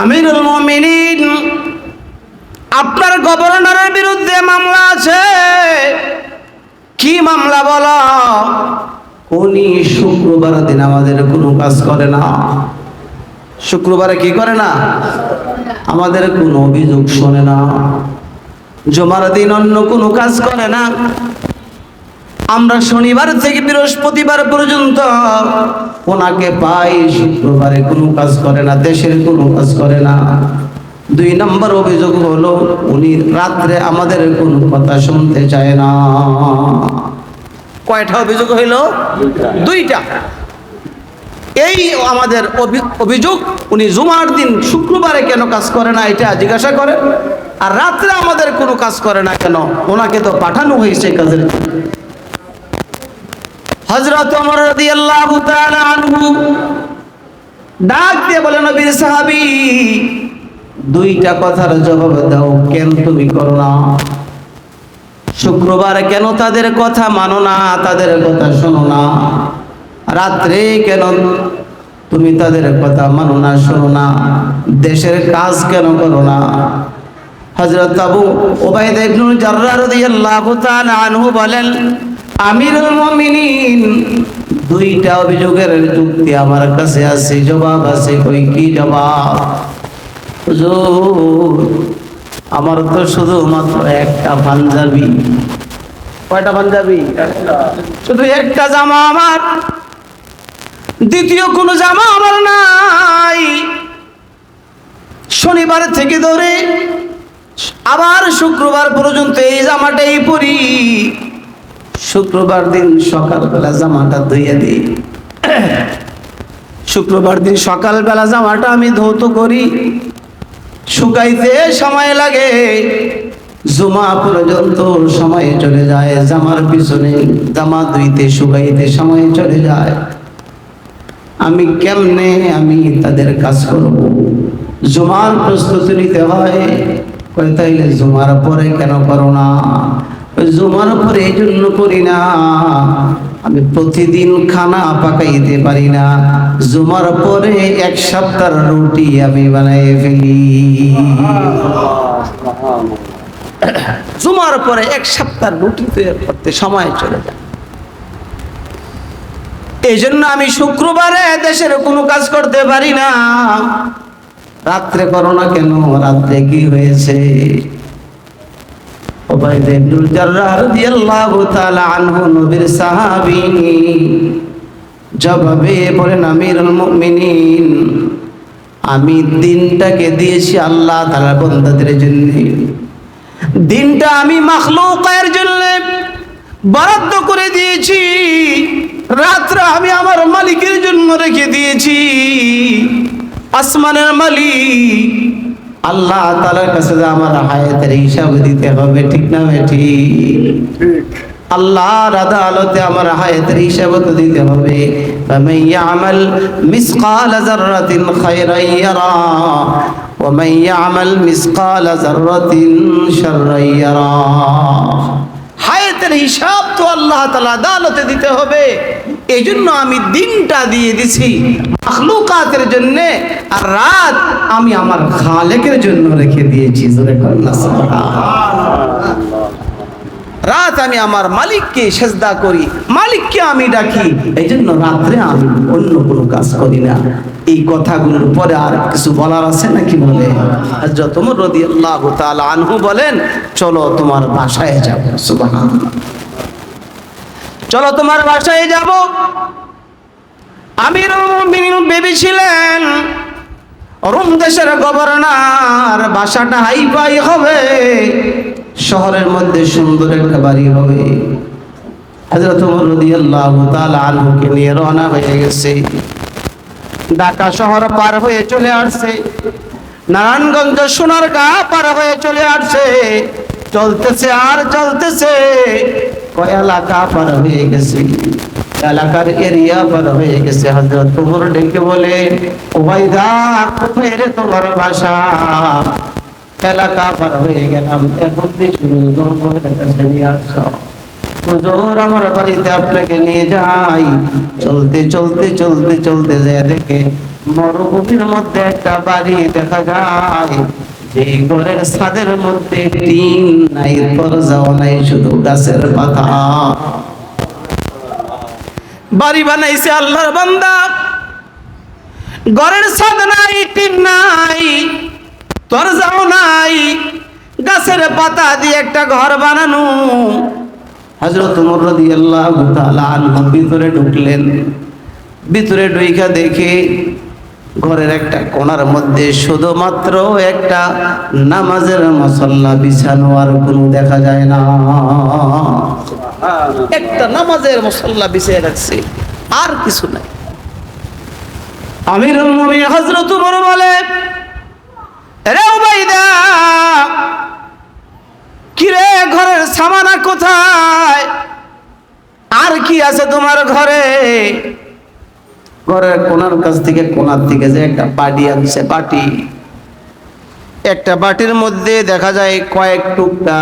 আমিরুল মুমিনিন, আপনার গভর্নরের বিরুদ্ধে মামলা আছে। কি মামলা বলো? উনি শুক্রবার দিন আমাদের কোনো কাজ করে না। শুক্রবারে কি করে না? আমাদের কোনো অভিযোগ শোনে না। জুমার দিন অন্য কোনো কাজ করে না। আমরা শনিবার থেকে বৃহস্পতিবার পর্যন্ত ওনাকে পাই, শুক্রবারে কোনো কাজ করে না, দেশের কোনো কাজ করে না। 2 নম্বর অভিযোগ হলো উনি রাত্রে আমাদের কোনো কথা শুনতে চায় না। কয়টা অভিযোগ হইল? 2টা। এই আমাদের অভিযোগ, উনি জুমার দিন শুক্রবারে কেন কাজ করে না এটা জিজ্ঞাসা করে, আর রাত্রে আমাদের কোনো কাজ করে না কেন? ওনাকে তো পাঠানো হয়েছে কাজের। হযরত ওমর রাদিয়াল্লাহু তাআলা আনহু ডাক দিয়ে বলেন, নবীর সাহাবী, 2টা কথার জবাব দাও, কেন তুমি করো না? শুক্রবার কেন তাদের কথা মানো না, তাদের কথা শোনো না? রাত্রে কেন তুমি তাদের কথা মানো না, শোনো না? দেশের কাজ কেন করো না? হযরত আবু উবাইদা ইবনুল জাররাহ রাদিয়াল্লাহু তাআলা আনহু বলেন, আমিরুল মুমিনিন, 2টা অভিযোগের যুক্তি আমার কাছে আছে, জবাব আছে। কই কি জবাব? হুজুর, আমার তো শুধুমাত্র একটা পাঞ্জাবি। কয়টা পাঞ্জাবি? শুধু একটা জামা আমার, দ্বিতীয় কোনো জামা আমার নাই। শনিবার থেকে ধরে আবার শুক্রবার পর্যন্ত এই জামাটাই পরি। শুক্রবার দিন সকালবেলা জামাটা ধুইয়ে দিই। শুক্রবার দিন সকালবেলা জামাটা আমি ধৌত করি, শুকাইতে সময় লাগে, জুমা পর্যন্ত সময় চলে যায়। জামার পিছনে জামা ধুইতে শুকাইতে সময় চলে যায়। আমি কেমনে তাদের কাজ করব? জুমার প্রস্তুতি নিতে হয়। কই তাইলে জুমার পরে কেন করো না? জুমার পরে এই জন্য করি না, আমি প্রতিদিন খানা পাকাইতে পারি না। জুমার পরে 1 সপ্তাহ রুটি আমি বানাই ফেলি। জুমার পরে 1 সপ্তাহ রুটি তৈরি করতে সময় চলে যায়। এই জন্য আমি শুক্রবারে দেশের কোনো কাজ করতে পারি না। রাত্রে করো না কেন? রাত্রে কি হয়েছে? উবাইদা ইবনুল জাররাহ রাদিয়াল্লাহু তাআলা আনহু নবীর সাহাবী, জবাবে বলেন, আমিরুল মুমিনিন, আমি দিনটাকে দিয়েছি আল্লাহ তাআলার বান্দাদের জন্য। দিনটা আমি মাখলুকের জন্য বরাদ্দ করে দিয়েছি। রাত্র আমি আমার মালিকের জন্য রেখে দিয়েছি। আসমানের মালিক আল্লাহ তাআলার কাছে আমার হায়াতের হিসাব দিতে হবে, ঠিক না ঠিক? আল্লাহর আদালতে আমার হায়াতের হিসাব তো দিতে হবে। ফামান ইয়ামাল মিসকালা যাররাতিন খায়রান ইয়ারা ওয়া মান ইয়ামাল মিসকালা যাররাতিন শাররান ইয়ারা। হায়াতের হিসাব তো আল্লাহ তাআলা আদালতে দিতে হবে। এই জন্য আমি দিনটা দিয়ে দিছি মাখলুকাতের জন্য, আর রাত আমি আমার খালেকের জন্য রেখে দিয়েছি। জোরে কন্যা সুবহানাল্লাহ। রাত আমি আমার মালিককে সেজদা করি, মালিককে আমি ডাকি। এই জন্য রাত্রে আমি অন্য কোনো কাজ করি না। এই কথাগুলোর পরে আর কিছু বলার আছে নাকি? বলে হযরত ওমর রাদিয়াল্লাহু তাআলা আনহু বলেন, চলো তোমার বাসায় যাব। সুবহানাল্লাহ। চলো তোমার বাসায় যাব। আমিরুল মুমিনিন ভেবেছিলেন রোম দেশের গভর্নর, বাসাটা হাইফাই হবে, শহরের মধ্যে সুন্দর একটা বাড়ি হবে। হযরত ওমর রাদিয়াল্লাহু তাআলা আনহুকে নিয়ে রওনা হয়ে গেছে। ঢাকা শহর পার হয়ে চলে আসছে, নারায়ণগঞ্জ সোনারগাঁ পার হয়ে চলে আসছে। চলতেছে আর চলতেছে, কয় এলাকা পার হয়ে গেছে, এলাকার এরিয়া পার হয়ে গেছে। হযরত ওমর ডেকে বলে, উবাইদা, কোথায় রে তোমার বাসা? এলাকা পার হয়ে গেলাম, এখন হুজুর আমার বাড়িতে আপনাকে নিয়ে যাই। চলতে চলতে চলতে চলতে যায় দেখে মরুভূমির মধ্যে একটা বাড়ি দেখা যায়, যে ঘরের ছাদের মধ্যে টিন নাই, দরজাও নাই, শুধু গাছের পাতা। বাড়ি বানাইছে আল্লাহর বান্দা, ঘরের ছাদ নাই, টিন নাই, দরজাও নাই, গাছের পাতা দিয়ে একটা ঘর বানানো। হযরত ওমর রাদিয়াল্লাহু তাআলা আনহু ভিতরে ঢুকলেন। ভিতরে ঢুইকা দেখে ঘরের একটা কোণার মধ্যে শুধুমাত্র একটা নামাজের মুসাল্লা বিছানো, আর কোনো দেখা যায় না। একটা নামাজের মুসাল্লা বিছিয়ে রাখছে, আর কিছু নাই। আমিরুল মুমিনিন হযরত ওমর বলে, রে উবাইদা, কিরে ঘরের সামানা কোথায়? আর কি আছে তোমার ঘরে? ঘরের কোণার কাছ থেকে, কোণার থেকে যে একটা বাটি আনছে, বাটি, একটা বাটির মধ্যে দেখা যায় কয়েক টুকরা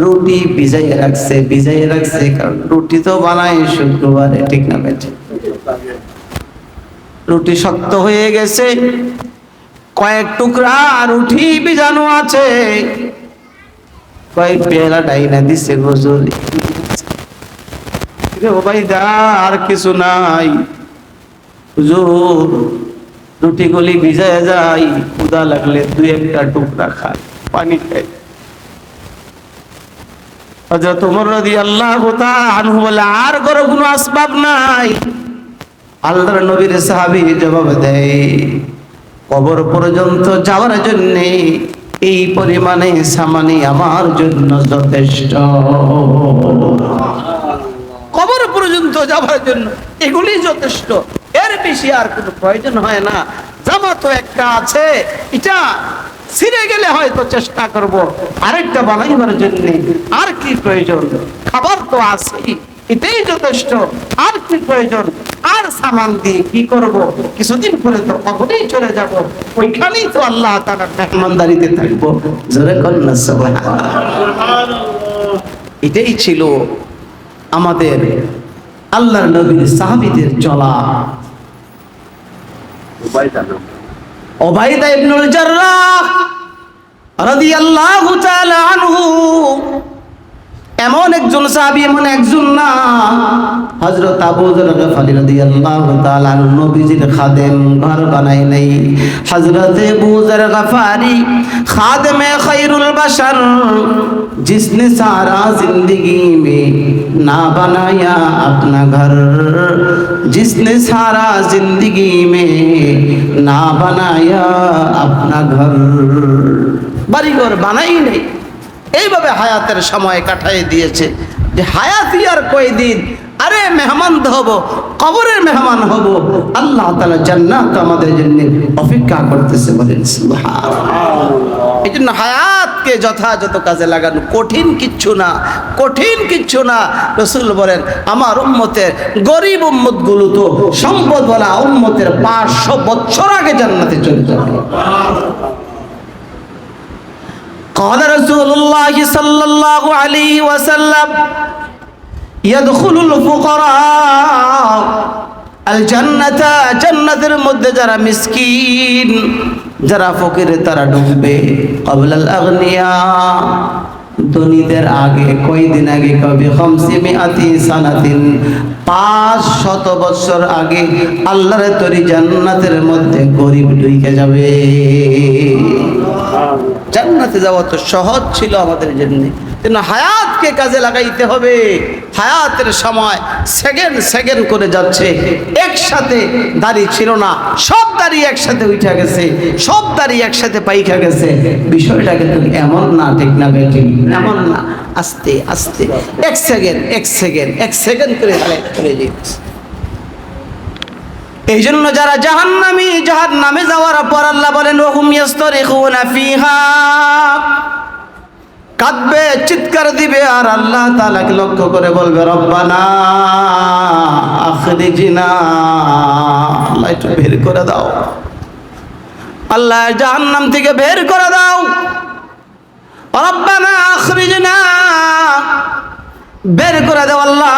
রুটি ভিজাইয়ে রাখছে। ভিজাইয়ে রাখছে কারণ রুটি তো বানায় শুক্রবারে, ঠিক না বেঠে? রুটি শক্ত হয়ে গেছে, কয়েক টুকরা রুটি ভিজানো আছে। কয়েক পেলা ডাইনা দিছে হুজুর। ও ভাই দা, আর কিছু নাই হুজুর, রুটিগুলি ভিজায় যায়, ক্ষুধা লাগলে দুই একটা টুকরা খায়, পানি খায়। হযরত ওমর রাদিয়াল্লাহু তাআলা আনহু বলে, আর ঘরে কোনো আসবাব নাই? আল্লাহর নবীর সাহাবী জবাব দেয়, কবর পর্যন্ত যাওয়ার জন্য এই পরিমাণে সামানি আমার জন্য যথেষ্ট। কবর পর্যন্ত যাওয়ার জন্য এগুলি যথেষ্ট, এর বেশি আর কোনো প্রয়োজন হয় না। জামা তো একটা আছে, এটা ছিঁড়ে গেলে হয়তো চেষ্টা করব আরেকটা বানাইবার জন্য, আর কি প্রয়োজন? খাবার তো আছে, এটাই যথেষ্ট, আর কি প্রয়োজন? আর সামান দিয়ে কি করব? কিছুদিন পরে তো কবরেই চলে যাব, ওইখানেই তো আল্লাহ তাআলার মেহমানদারিতে থাকবো। জোরে কন্যা সুবহানাল্লাহ। এটাই ছিল আমাদের আল্লাহর নবীর সাহাবীদের চলা। উবাইদা ইবনুল জাররাহ রাদিয়াল্লাহু তাআলা আনহু এমন একজন সাহাবী, এমন একজন না, হযরত আবু যর গফারি রাদিয়াল্লাহু তাআলা আনহু নবীজির খাদেম, ঘর বানায় নাই। হযরত আবু যর গফারি খাদেমে খায়রুল বাশার, जिसने सारा जिंदगी में ना बनाया अपना घर, जिसने सारा जिंदगी में ना बनाया अपना घर, বাড়িঘর বানাই নাই, এইভাবে হায়াতের সময় কাটাই দিয়েছে। যে হায়াতি আর কয়দিন, আরে মেহমান তো হব, কবরের মেহমান হব। আল্লাহ তাআলা জান্নাত আমাদের জন্য অপেক্ষা করতেছে, বলেন সুবহানাল্লাহ। এই জন্য হায়াতকে যথাযথ কাজে লাগানো কঠিন কিচ্ছু না, কঠিন কিচ্ছু না। রাসূল বলেন, আমার উম্মতের গরিব উম্মত গুলো তো সম্পদ বলা উম্মতের 500 বছর আগে জান্নাতে চলে যাবে। قال رسول الله صلى الله عليه وسلم يدخل الفقراء الجنة, জান্নাতের মধ্যে যারা মিসকিন, যারা ফকির, তারা ঢুকবে ক্বাবলাল আগনিয়া, ধনীদের আগে। কয়দিন আগে? কবি 500 সানাতিন, 500 বছর আগে আল্লাহর তৈরি জান্নাতের মধ্যে গরিব ঢুকে যাবে। জান্নাতে যাওয়া তো সহজ ছিল আমাদের জন্য, কিন্তু হায়াতকে কাজে লাগাইতে হবে। হায়াতের সময় সেকেন্ড সেকেন্ড করে যাচ্ছে, একসাথে দাড়ি ছিল না, সব দাড়ি একসাথে উঠে গেছে, সব দাড়ি একসাথে পাইকা গেছে। বিষয়টা কিন্তু এমন না, ঠিক না বেটি? এমন না, আস্তে আস্তে, এক সেকেন্ড এক সেকেন্ড এক সেকেন্ড করে হায়াত করে যাচ্ছে। এই জন্য যারা জাহান্নামী, জাহান্নামে যাওয়ার পর আল্লাহ বলেন, ওহুম ইয়াস্তারিখুনা ফিহা, কাঁদবে, চিৎকার দিবে, আর আল্লাহ তাআলাকে লক্ষ্য করে বলবে, রব্বানা আখরিজনা, আল্লাহ একটু বের করে দাও, আল্লাহ জাহান্নাম থেকে বের করে দাও। রব্বানা আখরিজনা, বের করে দাও আল্লাহ,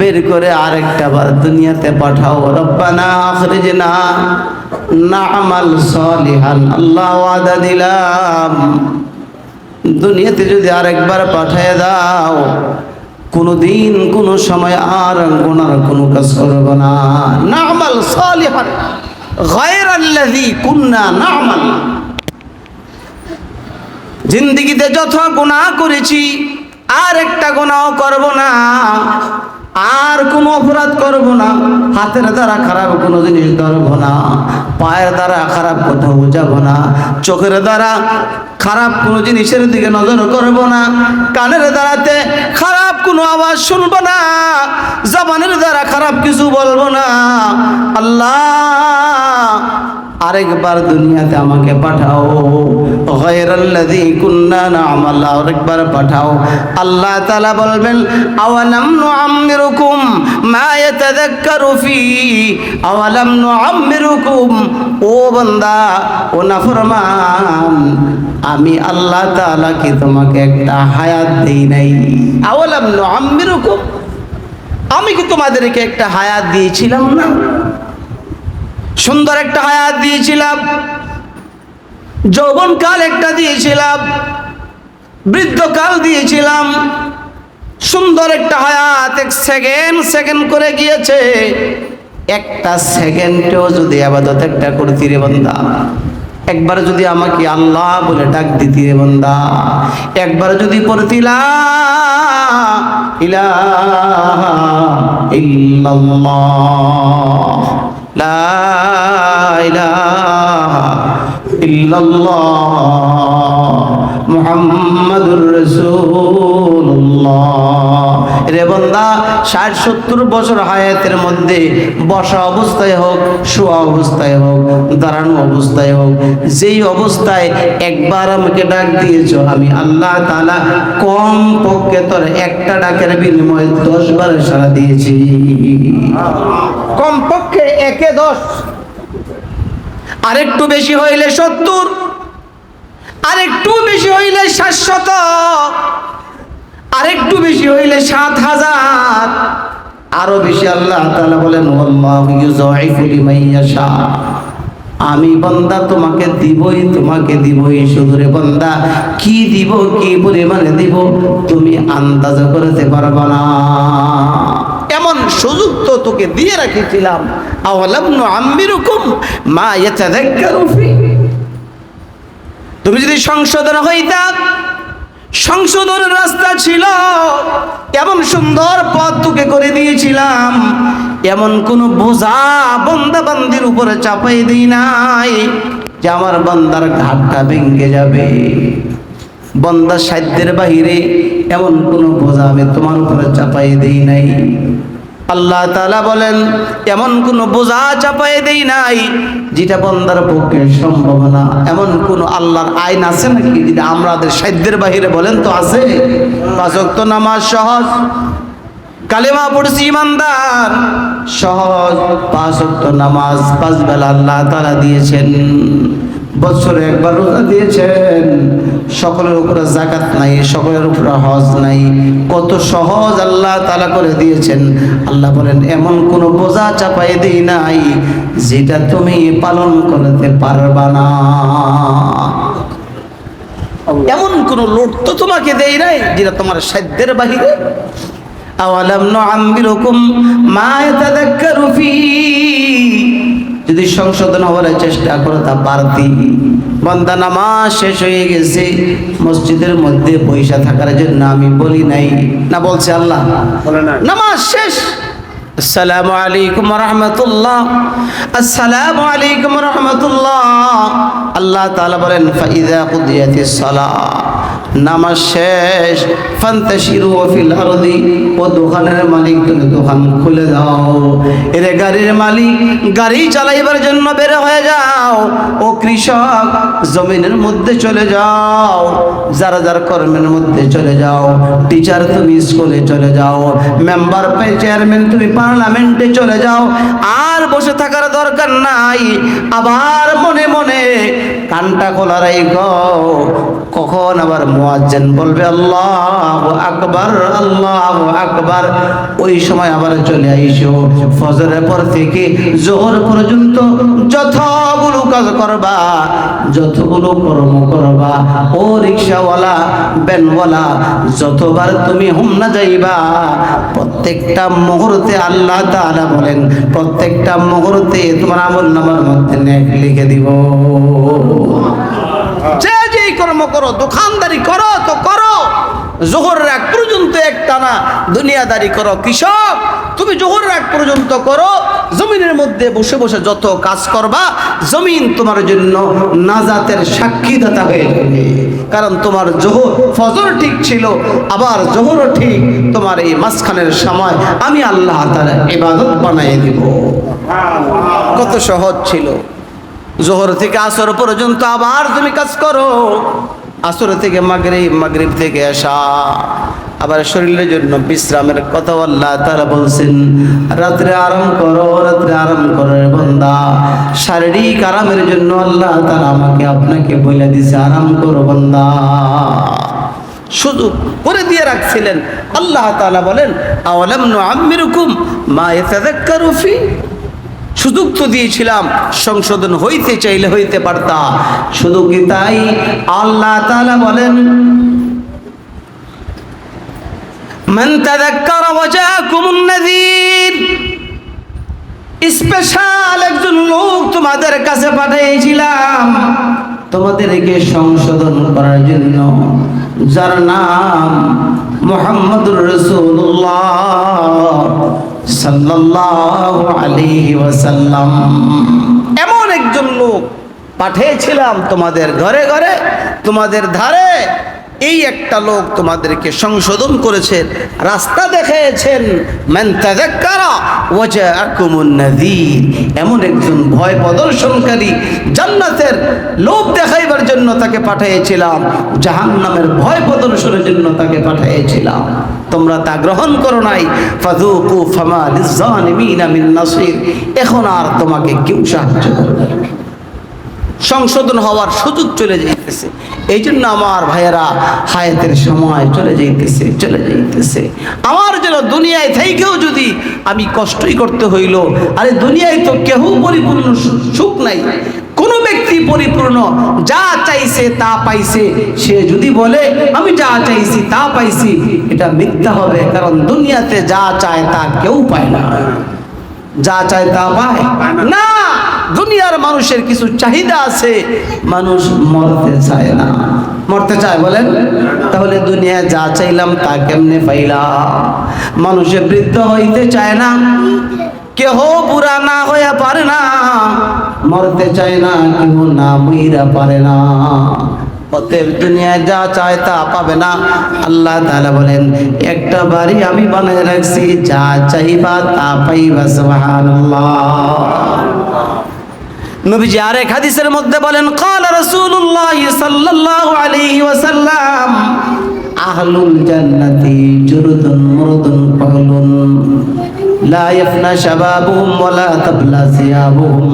বের করে আরেকটা বার দুনিয়াতে পাঠাও। রব্বানা আখরিজনা না'মাল সালিহান, আল্লাহ ওয়াদা দিলাম দুনিয়াতে যদি আরেকবার পাঠিয়ে দাও, কোনদিন কোন সময় আর গুনার কোনো কাজ করব না। না'মাল সালিহান গায়রাল্লাযী কুননা না'মাল, জিন্দেগিতে যত গুনাহ করেছি আর একটা গুনাহ করব না, আর কোনো অপরাধ করব না, হাতের দ্বারা খারাপ কোনো জিনিস ধরব না, পায়ের দ্বারা খারাপ কোথাও যাব না, চোখের দ্বারা খারাপ কোনো জিনিসের দিকে নজর করব না, কানের দ্বারাতে খারাপ কোনো আওয়াজ শুনব না, জবানের দ্বারা খারাপ কিছু বলবো না। আল্লাহ আরেকবার দুনিয়াতে আমাকে পাঠাও, গায়রাল্লাযী কুননা না'মাল, আরেকবার পাঠাও। আল্লাহ তাআলা বলবেন আওয়ালাম নুআম্মিরুকুম মা ইয়াতাযাক্কারু ফি, আওয়ালাম নুআম্মিরুকুম, ও বান্দা ও নাফরমান, আমি আল্লাহ তাআলা কি তোমাকে একটা হায়াত দেই নাই? আওয়ালাম নুআম্মিরুকুম, আমি কি তোমাদেরকে একটা হায়াত দিয়েছিলাম না? সুন্দর একটা হায়াত দিয়েছিলাম, যৌবনকাল একটা দিয়েছিলাম, বৃদ্ধকাল দিয়েছিলাম, সুন্দর একটা হায়াত। এক সেকেন্ড করে গিয়েছে, একটা সেকেন্ডেও যদি আবাদত একটা করতি রে বান্দা, একবার যদি আমাকে আল্লাহ বলে ডাক দিতি রে বান্দা, একবার যদি পড়তি লা ইলাহা ইল্লাল্লাহ, লা ইলাহা ইল্লাল্লাহ মুহাম্মাদুর রাসূলুল্লাহ, রে বান্দা 60-70 বছর হায়াতের মধ্যে বসা অবস্থায় হোক, শোয়া অবস্থায় হোক, দাঁড়ানো অবস্থায় হোক, যেই অবস্থায় একবার আমাকে ডাক দিয়েছো, আমি আল্লাহ তাআলা কম পক্ষে তোর একটা ডাকের বিনিময়ে 10 বার সাড়া দিয়েছি। কম পক্ষে 1-10, আরেকটু বেশি হইলে 70, আরেকটু বেশি হইলে 700, আরেকটু বেশি হইলে 7000, আরো বেশি। আল্লাহ তাআলা বলেন ওয়াল্লাহু ইউযাইফু লিমান ইয়াশা, আমি বান্দা তোমাকে দিবই। শুধু রে বান্দা কি দিব, কি পরিমাণে দিব তুমি আন্দাজ করতে পারবা না, এমন সুযোগ তো তোকে দিয়ে রাখিছিলাম। আওয়ালাম নুআম্মিরুকুম মা ইয়াতাযাক্কারু ফি, তুমি যদি সংশোধন হইতা, সংশোধনের রাস্তা ছিল, এমন সুন্দর পথ তোকে করে দিয়েছিলাম, এমন কোন বোঝা বান্দা বান্দির উপরে চাপাই দিই নাই যে আমার বান্দার ঘাটটা ভেঙে যাবে। বান্দার সাধ্যের বাহিরে এমন কোন বোঝা আমি তোমার উপরে চাপাই দিই নাই। আল্লাহ তাআলা বলেন এমন কোন বোঝা চাপাই দেই নাই যেটা বান্দার পক্ষে সম্ভব না। এমন কোন আল্লাহর আইন আছে নাকি যেটা আমাদের সাধ্যের বাহিরে? বলেন তো আছে? 5 ওয়াক্ত নামাজ সহজ, কালেমা পড়ছি ইমানদার সহজ, 5 ওয়াক্ত নামাজ 5 বেলা আল্লাহ তাআলা দিয়েছেন, বছরে একবার রোজা দিয়েছেন, সকলের উপরে যাকাত নাই, সকলের উপরে হজ নাই, কত সহজ আল্লাহ তাআলা করে দিয়েছেন। আল্লাহ বলেন এমন কোন বোঝা চাপাই দেই নাই যেটা তুমি পালন করতে পারবা না, এমন কোন লোড তো তোমাকে দেই নাই যেটা তোমার সাধ্যের বাহিরে। আওয়ালাম নুআম্মিরুকুম মা ইয়াতাযাক্কারু ফি, যদি সংশোধন হওয়ার চেষ্টা করতে পারতি। বান্দা নামাজ শেষ হয়ে গেছে, মসজিদের মধ্যে পয়সা থাকার জন্য আমি বলি নাই, না বলছে আল্লাহ? নামাজ শেষ, আসসালামু আলাইকুম ওয়া রাহমাতুল্লাহ, আসসালামু আলাইকুম ওয়া রাহমাতুল্লাহ। আল্লাহ তাআলা বলেন ফাইযা কুদিয়াতিস সালাহ, নামাজ শেষ, ফান্তাশিরু ফিল আরদি, ও দোকানের মালিক তুমি দোকান খুলে দাও, এর গাড়ির মালিক গাড়ি চালাইবার জন্য বের হয়ে যাও, ও কৃষক জমিনের মধ্যে চলে যাও, যারা যার কর্মের মধ্যে চলে যাও, টিচার তুমি স্কুলে চলে যাও, মেম্বার চেয়ারম্যান তুমি পার্লামেন্টে চলে যাও, আর বসে থাকার দরকার নাই। আবার মনে মনে কানটা খোলা রাখো, কখন আবার মুয়াজ্জিন বলবে আল্লাহু আকবার আল্লাহু আকবার, ওই সময় আবার চলে আইসো। ফজরের পর থেকে জোহর পর্যন্ত যতগুলো কাজ করবা, যতগুলো কর্ম করবা, ও রিকশাওয়ালা ভ্যানওয়ালা, যতবার তুমি হুমনা যাইবা, প্রত্যেকটা মুহূর্তে আল্লাহ তাআলা বলেন প্রত্যেকটা মুহূর্তে তোমার আমলনামার মধ্যে নেক লিখে দিব। যে যেই কর্ম করো, দোকানদারি করো তো করো, জোহরের আগ পর্যন্ত একটানা দুনিয়াদারি করো। কৃষক, তুমি জোহরের আগ পর্যন্ত করো, জমিনের মধ্যে বসে বসে যত কাজ করবা, জমিন তোমার জন্য নাজাতের সাক্ষীদাতা হয়ে যাবে। কারণ তোমার জোহর ফজর ঠিক ছিল, আবার জোহরও ঠিক, তোমার এই মাঝখানের সময় আমি আল্লাহ তাআলা ইবাদত বানিয়ে দিব। কত সহজ ছিল। জোহর থেকে আসর পর্যন্ত আবার তুমি কাজ করো, আসর থেকে মাগরিব, মাগরিব থেকে এশা, আবার শরীরের জন্য বিশ্রামের কথা আল্লাহ তাআলা বলছেন, রাত্রে আরাম করো, রাত্রে আরাম করো রে বান্দা। শারীরিক আরামের জন্য আল্লাহ তাআলা আমাকে আপনাকে বলে দিয়েছে আরাম করো বান্দা, সুযোগ করে দিয়ে রাখছিলেন। আল্লাহ তাআলা বলেন আওয়ালাম নুআম্মিরুকুম মা ইয়াতাযাক্কারু ফি, সুযোগ তো দিয়েছিলাম, সংশোধন হইতে চাইলে হইতে পারতা। শুধু কি তাই? আল্লাহ তাআলা বলেন মান তাযাক্কারা ওয়া জাআকুমুন নাযীর, স্পেশাল একজন লোক তোমাদের কাছে পাঠিয়েছিলাম তোমাদেরকে সংশোধন করার জন্য, যার নাম মুহাম্মদুর রাসূলুল্লাহ সাল্লাল্লাহু আলাইহি ওয়াসাল্লাম। এমন একজন লোক পাঠিয়েছিলাম তোমাদের ঘরে ঘরে, তোমাদের ধারে। এই একটা লোক তোমাদেরকে সংশোধন করেছেন, রাস্তা দেখিয়েছেন। মান তাযাক্কারা ওয়া জাআকুমুন নাযীর, এমন একজন ভয় প্রদর্শনকারী, জান্নাতের লোভ দেখাইবার জন্য তাকে পাঠিয়েছিলাম, জাহান্নামের ভয় প্রদর্শনের জন্য তাকে পাঠিয়েছিলাম। তোমরা তা গ্রহণ করো নাই। ফাযুকু ফামা লিয-যালিমিনা মিন নাসির, এখন আর তোমাকে কেউ সাহায্য করবে না। সংশোধন হওয়ার সুযোগ চলে যাইতেছে। এই জন্য আমার ভাইয়েরা, হায়াতের সময় চলে যাইতেছে, চলে যাইতেছে। আমার যেন দুনিয়ায় থেকেও যদি আমি কষ্টই করতে হইল, আরে দুনিয়ায় তো কেউ পরিপূর্ণ সুখ নাই, কোনো ব্যক্তি পরিপূর্ণ যা চাইছে তা পাইছে, সে যদি বলে আমি যা চাইছি তা পাইছি, এটা মিথ্যা হবে। কারণ দুনিয়াতে যা চায় তা কেউ পায় না, যা চায় তা পায় না। দুনিয়ার মানুষের কিছু চাহিদা আছে, মানুষ মরতে চায় না। মরতে চায় বলেন? তাহলে দুনিয়ায় যা চাইলাম তা কেমনে পাইলাম? মানুষে বৃদ্ধ হইতে চায় না, কেহ বুড়া না হইয়া পারে না। মরতে চায় না, কেহ না মইরা পারে না। অতএব দুনিয়ায় যা চায় তা পাবে না। আল্লাহ তাআলা বলেন একটা বাড়ি আমি বানিয়ে রাখছি, যা চাইবা তা পাইবা। সুবহানাল্লাহ। নবীজি আরেক হাদিসের মধ্যে বলেন ক্বালা রাসূলুল্লাহ সাল্লাল্লাহু আলাইহি ওয়াসাল্লাম আহলুল জান্নাতি জুরদুন মুরদুন ফাহলুন লা ইয়াফনা শাবাবুহুম ওয়া লা তাবলা সিয়াবুহুম।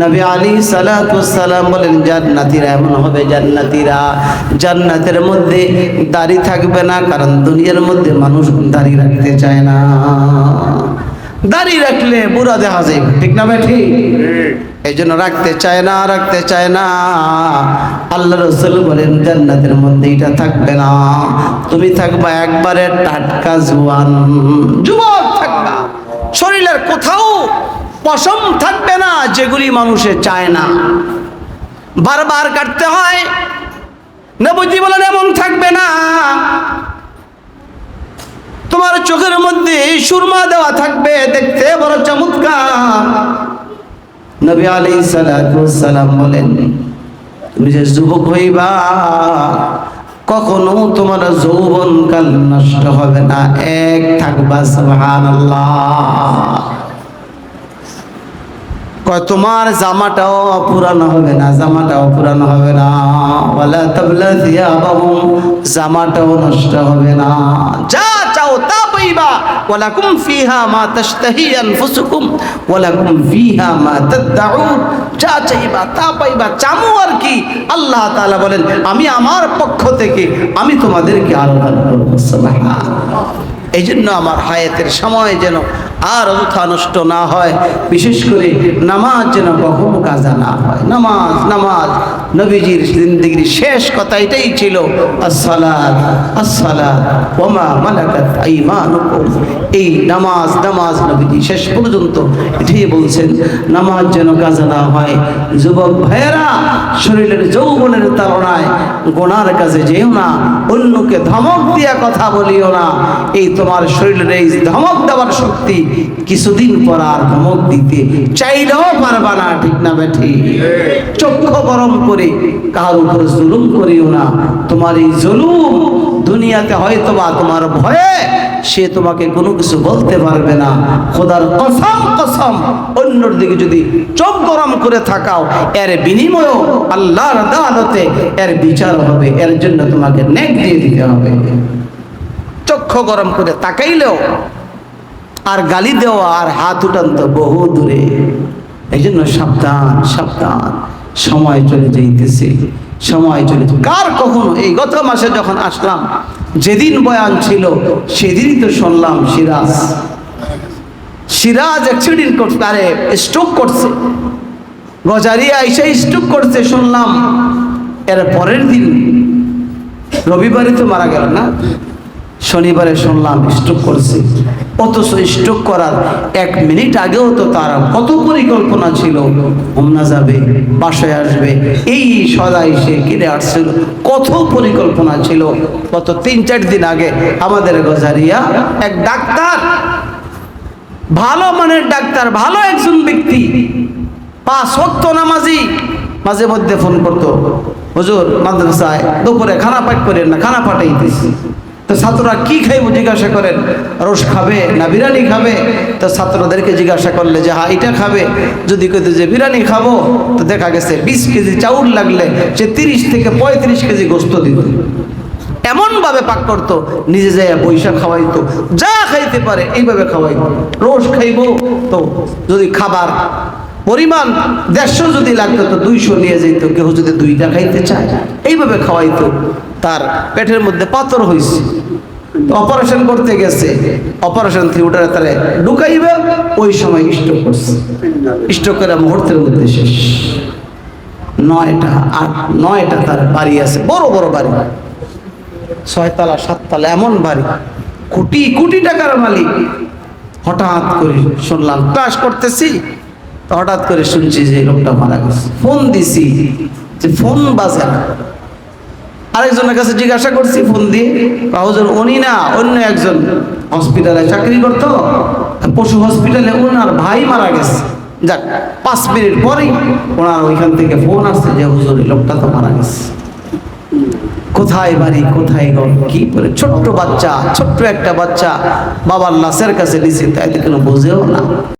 নবী আলাইহিস সালাতু ওয়াস সালাম বলেন জান্নাতীরা এমন হবে, জান্নাতীরা জান্নাতের মধ্যে দাড়ি থাকবে না, কারণ দুনিয়ার মধ্যে মানুষ দাড়ি রাখতে চায় না। দাড়ি রাখলে বুড়া দেখা যায়, ঠিক না ভাই? ঠিক। এই জন্য রাখতে চায় না, রাখতে চায় না। আল্লাহ রাসূল বলেন জান্নাতের মধ্যে এটা থাকবে না। তুমি থাকবা একবারে টাটকা জওয়ান, যুবক থাকবা, শরীরের কোথাও পশম থাকবে না, যেগুলি মানুষে চায় না, বারবার কাটতে হয়। নবীজি বলেন এমন থাকবে না। তোমার চোখের মধ্যে সুরমা দেওয়া থাকবে, দেখতে বড় চমৎকার। নবী আলাইহিস সালাতু ওয়াস সালাম বলেন তুমি যে যুবক হইবা, কখনো তোমার যৌবনকাল নষ্ট হবে না, এক থাকবা। সুবহানাল্লাহ। কয় তোমার জামাটাও পুরানো হবে না, জামাটাও পুরানো হবে না। ওয়ালা তাবলা সিয়াবাহুম, জামাটাও নষ্ট হবে না। যা চাও তা পাইবা, ওয়ালাকুম ফিহা মা তাশতাহি আনফুসুকুম ওয়ালাকুম ফিহা মা তাদউন, যা চাইবা তা পাইবা। চামু আর কি? আল্লাহ তাআলা বলেন আমি আমার পক্ষ থেকে আমি তোমাদেরকে আরো দান করব। সুবহানাল্লাহ। এই জন্য আমার হায়াতের সময় যেন আর অযথা নষ্ট না হয়, বিশেষ করে নামাজ যেন কখনো কাজা না হয়। নামাজ নামাজ, নবীজির জিন্দেগির শেষ কথা এটাই ছিল, আসসালাত আসসালাত ওয়া মা মালাকাত আইমানুকুম। এই নামাজ নামাজ নবীজি শেষ পর্যন্ত এটাই বলছেন, নামাজ যেন কাজা না হয়। যুবক ভাইয়েরা, শরীরের যৌবনের তাড়নায় গোনার কাজে যেও না, অন্যকে ধমক দিয়া কথা বলিও না। এই তোমার শরীরের এই ধমক দেওয়ার শক্তি কিছুদিন পর আর ধমক দিতে চাইলেও পারবা না, ঠিক না বেঠি? চক্ষু গরম করে কার উপর জুলুম করিও না। তোমার এই জুলুম দুনিয়াতে হয়তোবা তোমার ভয়ে সে তোমাকে কোনো কিছু বলতে পারবে না। খোদার কসম কসম, অন্যর দিকে যদি চোখ গরম করে থাকাও, এর বিনিময়েও আল্লাহর আদালতে এর বিচার হবে। এর জন্য তোমাকে নেক দিয়ে দিতে হবে। চক্ষু গরম করে তাকাইলেও আর গালি দেওয়া আর হাত উঠান তো বহু দূরে। এই জন্য সাবধান সাবধান, সময় চলে যাইতেছে, সময় চলে। কার কখনো এই গত মাসে যখন আসলাম, যেদিন বয়ান ছিল সেদিনই তো শুনলাম সিরাজ অ্যাক্সিডেন্ট করছে, আরে স্ট্রোক করছে। গজারিয়া এসে স্ট্রোক করছে শুনলাম। এর পরের দিন রবিবারে তো মারা গেল না, শনিবারে শুনলাম স্ট্রোক করছে। অথচ স্ট্রোক করার 1 মিনিট আগেও তো তার কত পরিকল্পনা ছিল, হোমনা যাবে, বাসায় আসবে, এই সদাই সে কিনে আসছিল, কত পরিকল্পনা ছিল। গত 3-4 দিন আগে আমাদের গজারিয়া এক ডাক্তার, ভালো মানের ডাক্তার, ভালো একজন ব্যক্তি, 5 ওয়াক্ত নামাজি, মাঝে মধ্যে ফোন করতো, হুজুর মাদ্রাসায় দুপুরে খানা পাক করেন না, খানা পাঠাইতেছি। তো ছাত্ররা কি খাইব জিজ্ঞাসা করেন, রোজ খাবে না বিরিয়ানি খাবে? তো ছাত্রদেরকে জিজ্ঞাসা করলে যে হ্যাঁ এটা খাবে, যদি কইতে যে বিরিয়ানি খাবো, তো দেখা গেছে 20 কেজি চাউল লাগলে সে 30 থেকে 35 কেজি গোস্ত দিত। এমনভাবে পাক করতো, নিজে যায় পয়সা খাওয়াইতো, যা খাইতে পারে এইভাবে খাওয়াইতো। রোজ খাইব তো যদি খাবার পরিমাণ 150 যদি লাগতো তো 200 নিয়ে যেত, কেউ যদি 2টা খাইতে চায় এইভাবে খাওয়াইতো। তার পেটের মধ্যে পাথর হয়েছে, অপারেশন করতে গেছে, অপারেশন থিয়েটারে তারা ঢুকাইবে, ওই সময় স্ট্রোক করছে। স্ট্রোক করে মুহূর্তের মধ্যে শেষ। 9টা তার বাড়ি আছে, বড় বড় বাড়ি, 6 তলা 7 তলা এমন বাড়ি, কোটি কোটি টাকার মালিক। হঠাৎ করে শুনলাম, ক্লাস করতেছি তো হঠাৎ করে শুনছি যে লোকটা মারা গেছে। ফোন দিছি, যে ফোন বাজে না। আরেকজনের কাছে জিজ্ঞাসা করছি ফোন দিয়ে, হুজুর উনি না, অন্য একজন হসপিটালে চাকরি করতো, পশু হসপিটালে, ওনার ভাই মারা গেছে। যাক, 5 মিনিট পরেই ওনার ওইখান থেকে ফোন আসছে যে হুজুর এই লোকটা তো মারা গেছে। কোথায় বাড়ি, কোথায় ঘর, কি করে, ছোট্ট বাচ্চা, ছোট্ট একটা বাচ্চা বাবার লাশের কাছে দিছে, তাই তো কোনো বোঝেও না।